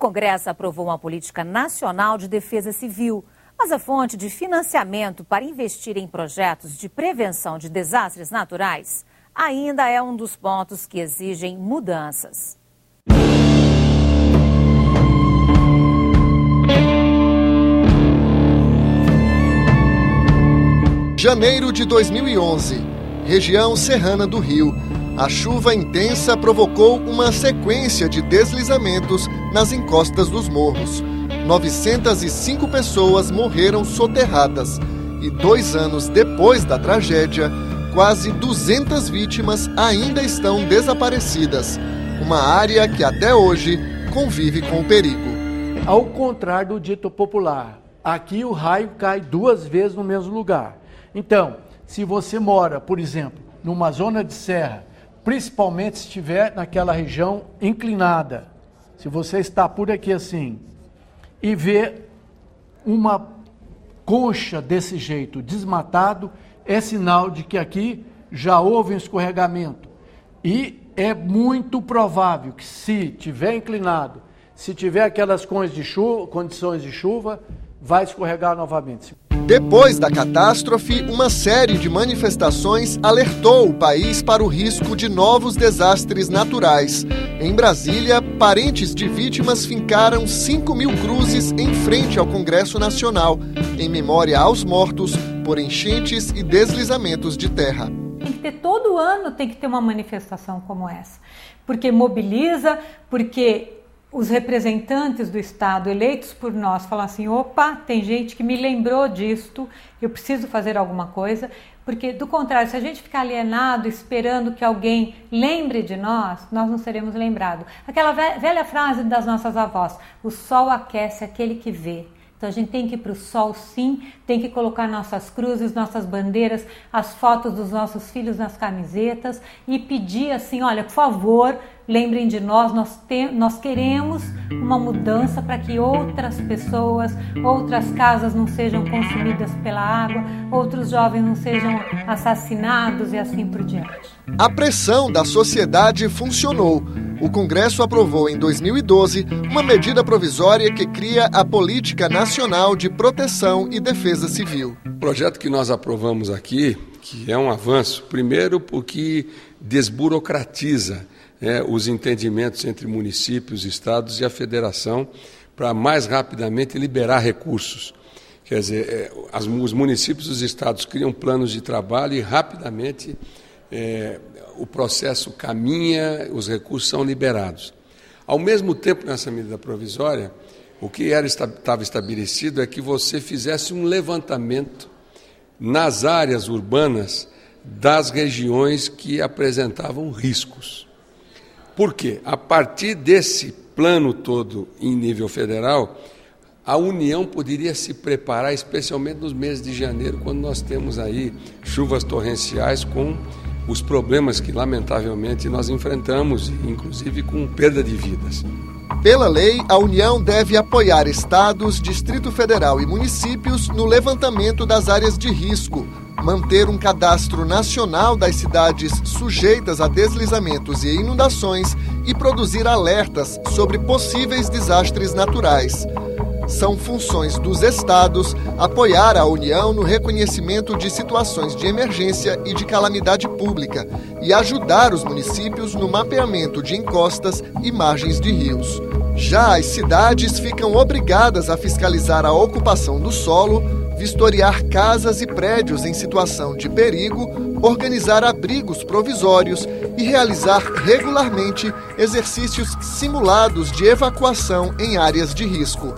Congresso aprovou uma política nacional de defesa civil, mas a fonte de financiamento para investir em projetos de prevenção de desastres naturais ainda é um dos pontos que exigem mudanças. Janeiro de 2011, região serrana do Rio. A chuva intensa provocou uma sequência de deslizamentos nas encostas dos morros. 905 pessoas morreram soterradas e 2 anos depois da tragédia, quase 200 vítimas ainda estão desaparecidas. Uma área que até hoje convive com o perigo. Ao contrário do dito popular, aqui o raio cai 2 vezes no mesmo lugar. Então, se você mora, por exemplo, numa zona de serra, principalmente se estiver naquela região inclinada, se você está por aqui assim e vê uma concha desse jeito desmatado, é sinal de que aqui já houve um escorregamento. E é muito provável que, se tiver inclinado, se tiver aquelas condições de chuva, vai escorregar novamente. Depois da catástrofe, uma série de manifestações alertou o país para o risco de novos desastres naturais. Em Brasília, parentes de vítimas fincaram 5.000 cruzes em frente ao Congresso Nacional, em memória aos mortos por enchentes e deslizamentos de terra. Tem que ter todo ano, tem que ter uma manifestação como essa, porque mobiliza, porque os representantes do Estado eleitos por nós falam assim, opa, tem gente que me lembrou disto, eu preciso fazer alguma coisa, porque do contrário, se a gente ficar alienado esperando que alguém lembre de nós, nós não seremos lembrados. Aquela velha frase das nossas avós, o sol aquece aquele que vê. Então a gente tem que ir para o sol sim, tem que colocar nossas cruzes, nossas bandeiras, as fotos dos nossos filhos nas camisetas e pedir assim, olha, por favor, lembrem de nós, nós queremos uma mudança para que outras pessoas, outras casas não sejam consumidas pela água, outros jovens não sejam assassinados e assim por diante. A pressão da sociedade funcionou. O Congresso aprovou em 2012 uma medida provisória que cria a Política Nacional de Proteção e Defesa Civil. O projeto que nós aprovamos aqui, que é um avanço, primeiro porque desburocratiza os entendimentos entre municípios, estados e a federação para mais rapidamente liberar recursos. Quer dizer, os municípios e os estados criam planos de trabalho e rapidamente o processo caminha, os recursos são liberados. Ao mesmo tempo, nessa medida provisória, o que estava estabelecido é que você fizesse um levantamento nas áreas urbanas das regiões que apresentavam riscos. Por quê? A partir desse plano todo em nível federal, a União poderia se preparar, especialmente nos meses de janeiro, quando nós temos aí chuvas torrenciais com os problemas que, lamentavelmente, nós enfrentamos, inclusive com perda de vidas. Pela lei, a União deve apoiar estados, Distrito Federal e municípios no levantamento das áreas de risco, manter um cadastro nacional das cidades sujeitas a deslizamentos e inundações e produzir alertas sobre possíveis desastres naturais. São funções dos estados apoiar a União no reconhecimento de situações de emergência e de calamidade pública e ajudar os municípios no mapeamento de encostas e margens de rios. Já as cidades ficam obrigadas a fiscalizar a ocupação do solo, vistoriar casas e prédios em situação de perigo, organizar abrigos provisórios e realizar regularmente exercícios simulados de evacuação em áreas de risco.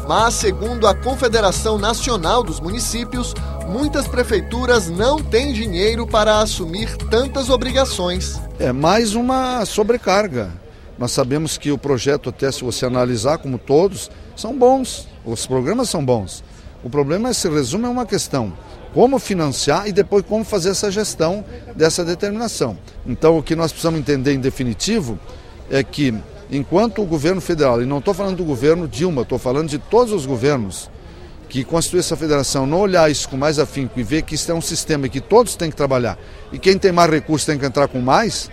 Mas, segundo a Confederação Nacional dos Municípios, muitas prefeituras não têm dinheiro para assumir tantas obrigações. É mais uma sobrecarga. Nós sabemos que o projeto, até se você analisar como todos, são bons, os programas são bons. O problema se resume a uma questão: como financiar e depois como fazer essa gestão dessa determinação. Então, o que nós precisamos entender em definitivo é que, enquanto o governo federal, e não estou falando do governo Dilma, estou falando de todos os governos que constituem essa federação, não olhar isso com mais afinco e ver que isso é um sistema que todos têm que trabalhar e quem tem mais recursos tem que entrar com mais,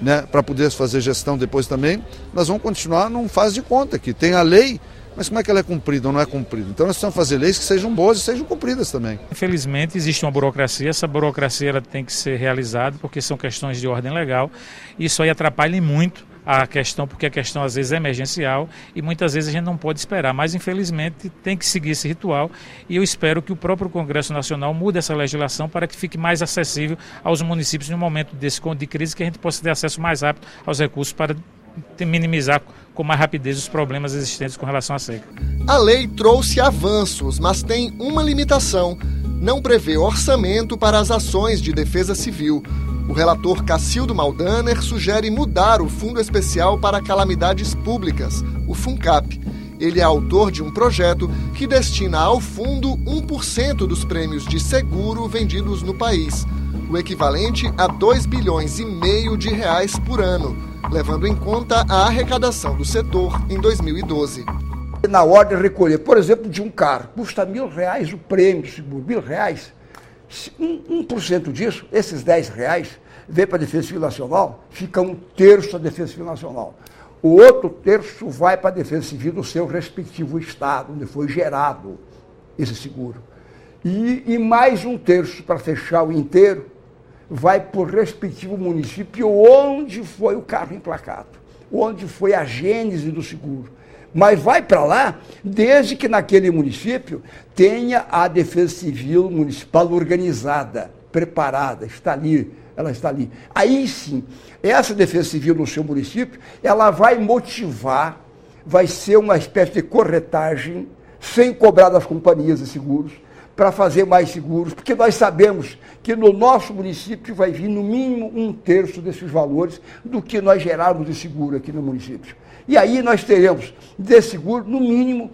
né, para poder fazer gestão depois também, nós vamos continuar num faz de conta, que tem a lei, mas como é que ela é cumprida ou não é cumprida? Então nós precisamos fazer leis que sejam boas e sejam cumpridas também. Infelizmente existe uma burocracia, essa burocracia ela tem que ser realizada porque são questões de ordem legal, e isso aí atrapalha muito a questão, porque a questão às vezes é emergencial e muitas vezes a gente não pode esperar, mas infelizmente tem que seguir esse ritual e eu espero que o próprio Congresso Nacional mude essa legislação para que fique mais acessível aos municípios no momento desse de crise, que a gente possa ter acesso mais rápido aos recursos para minimizar com mais rapidez os problemas existentes com relação à seca. A lei trouxe avanços, mas tem uma limitação: não prevê orçamento para as ações de defesa civil. O relator Cacildo Maldaner sugere mudar o Fundo Especial para Calamidades Públicas, o FUNCAP. Ele é autor de um projeto que destina ao fundo 1% dos prêmios de seguro vendidos no país, o equivalente a 2,5 bilhões de reais por ano, levando em conta a arrecadação do setor em 2012. Na hora de recolher, por exemplo, de um carro, custa R$1.000 o prêmio do seguro, R$1.000. 1% disso, esses R$10, vem para a Defesa Civil Nacional, fica 1/3 da Defesa Civil Nacional. O outro terço vai para a Defesa Civil do seu respectivo estado, onde foi gerado esse seguro. E mais 1/3 para fechar o inteiro, vai para o respectivo município onde foi o carro emplacado, onde foi a gênese do seguro. Mas vai para lá desde que naquele município tenha a Defesa Civil Municipal organizada, preparada, ela está ali. Aí sim, essa Defesa Civil no seu município, ela vai motivar, vai ser uma espécie de corretagem, sem cobrar das companhias de seguros, para fazer mais seguros, porque nós sabemos que no nosso município vai vir no mínimo 1/3 desses valores do que nós gerarmos de seguro aqui no município. E aí nós teremos de seguro, no mínimo,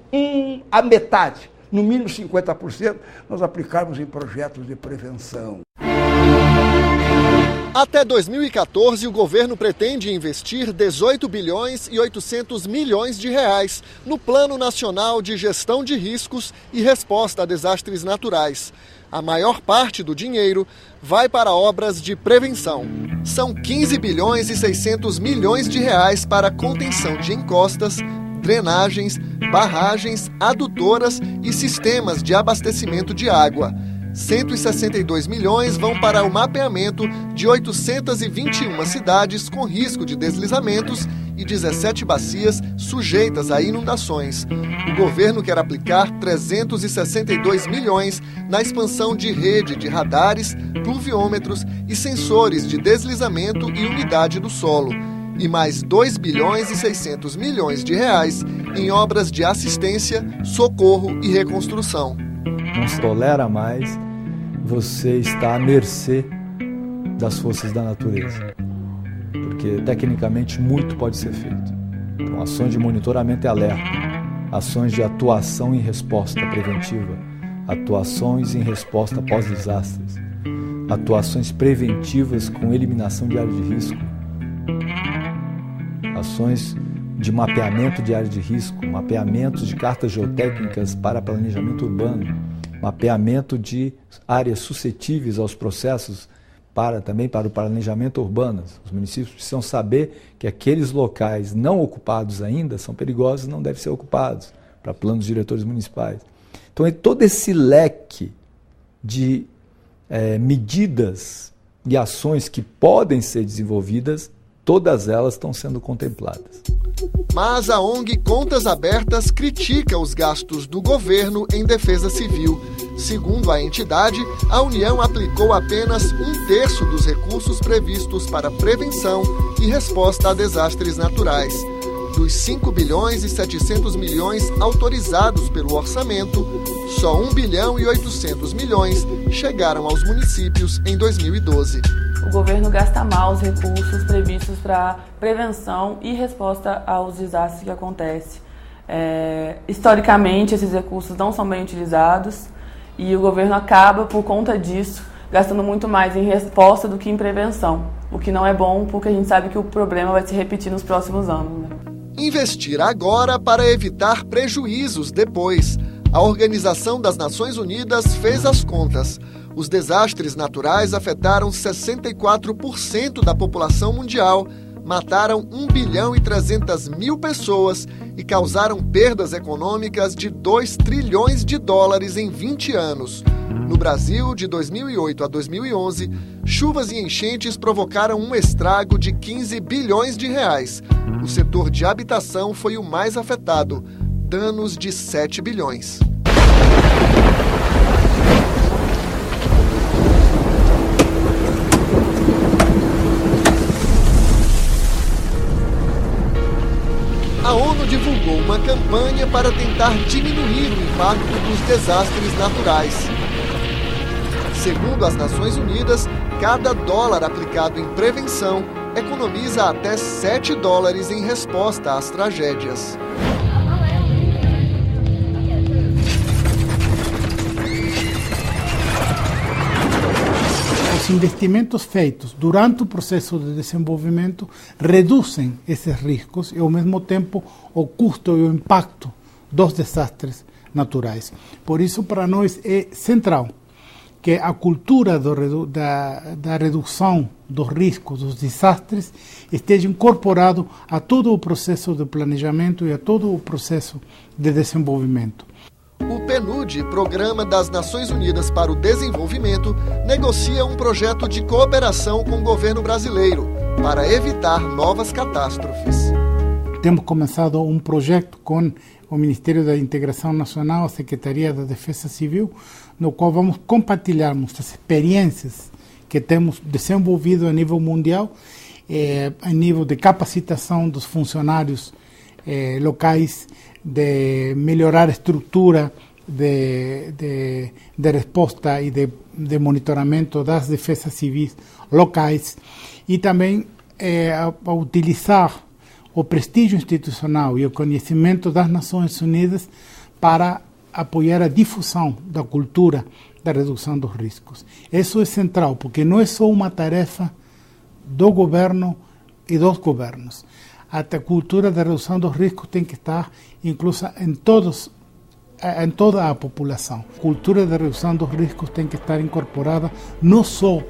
a metade, no mínimo 50%, nós aplicarmos em projetos de prevenção. Até 2014, o governo pretende investir 18 bilhões e 800 milhões de reais no Plano Nacional de Gestão de Riscos e Resposta a Desastres Naturais. A maior parte do dinheiro vai para obras de prevenção. São 15 bilhões e 600 milhões de reais para contenção de encostas, drenagens, barragens, adutoras e sistemas de abastecimento de água. 162 milhões vão para o mapeamento de 821 cidades com risco de deslizamentos e 17 bacias sujeitas a inundações. O governo quer aplicar 362 milhões na expansão de rede de radares, pluviômetros e sensores de deslizamento e umidade do solo. E mais 2 bilhões e 600 milhões de reais em obras de assistência, socorro e reconstrução. Não se tolera mais você estar à mercê das forças da natureza, porque tecnicamente muito pode ser feito. Então, ações de monitoramento e alerta, ações de atuação em resposta preventiva, atuações em resposta pós-desastres, atuações preventivas com eliminação de área de risco, ações de mapeamento de área de risco, mapeamentos de cartas geotécnicas para planejamento urbano, mapeamento de áreas suscetíveis aos processos também para o planejamento urbano. Os municípios precisam saber que aqueles locais não ocupados ainda são perigosos e não devem ser ocupados para planos diretores municipais. Então, todo esse leque de medidas e ações que podem ser desenvolvidas, todas elas estão sendo contempladas. Mas a ONG Contas Abertas critica os gastos do governo em defesa civil. Segundo a entidade, a União aplicou apenas 1/3 dos recursos previstos para prevenção e resposta a desastres naturais. Dos 5 bilhões e 700 milhões autorizados pelo orçamento, só 1 bilhão e 800 milhões chegaram aos municípios em 2012. O governo gasta mal os recursos previstos para prevenção e resposta aos desastres que acontecem. Historicamente, esses recursos não são bem utilizados e o governo acaba, por conta disso, gastando muito mais em resposta do que em prevenção, o que não é bom porque a gente sabe que o problema vai se repetir nos próximos anos. Investir agora para evitar prejuízos depois. A Organização das Nações Unidas fez as contas. Os desastres naturais afetaram 64% da população mundial, mataram 1.300.000 pessoas e causaram perdas econômicas de 2 trilhões de dólares em 20 anos. No Brasil, de 2008 a 2011, chuvas e enchentes provocaram um estrago de 15 bilhões de reais. O setor de habitação foi o mais afetado, danos de 7 bilhões. A ONU divulgou uma campanha para tentar diminuir o impacto dos desastres naturais. Segundo as Nações Unidas, cada dólar aplicado em prevenção economiza até 7 dólares em resposta às tragédias. Os investimentos feitos durante o processo de desenvolvimento reduzem esses riscos e, ao mesmo tempo, o custo e o impacto dos desastres naturais. Por isso, para nós é central que a cultura da redução dos riscos, dos desastres, esteja incorporado a todo o processo de planejamento e a todo o processo de desenvolvimento. O PNUD, Programa das Nações Unidas para o Desenvolvimento, negocia um projeto de cooperação com o governo brasileiro para evitar novas catástrofes. Temos começado um projeto com o Ministério da Integração Nacional, a Secretaria da Defesa Civil, no qual vamos compartilharmos as experiências que temos desenvolvido a nível mundial, a nível de capacitação dos funcionários locais, de melhorar a estrutura de resposta e de monitoramento das defesas civis locais e também a utilizar o prestígio institucional e o conhecimento das Nações Unidas para apoiar a difusão da cultura da redução dos riscos. Isso é central, porque não é só uma tarefa do governo e dos governos. A cultura da redução dos riscos tem que estar inclusa em toda a população. A cultura da redução dos riscos tem que estar incorporada não só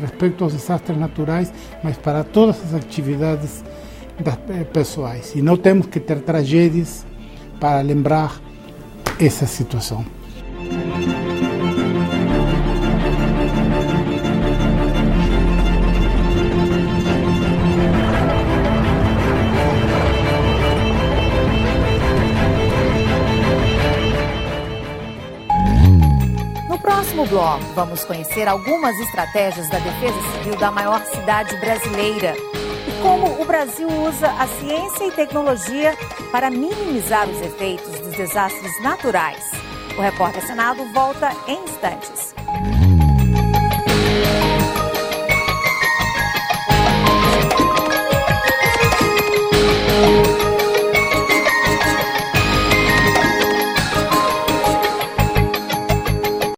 respeito aos desastres naturais, mas para todas as atividades pessoais. E não temos que ter tragédias para lembrar essa situação. No próximo bloco, vamos conhecer algumas estratégias da Defesa Civil da maior cidade brasileira e como o Brasil usa a ciência e tecnologia para minimizar os efeitos dos desastres naturais. O Repórter Senado volta em instantes.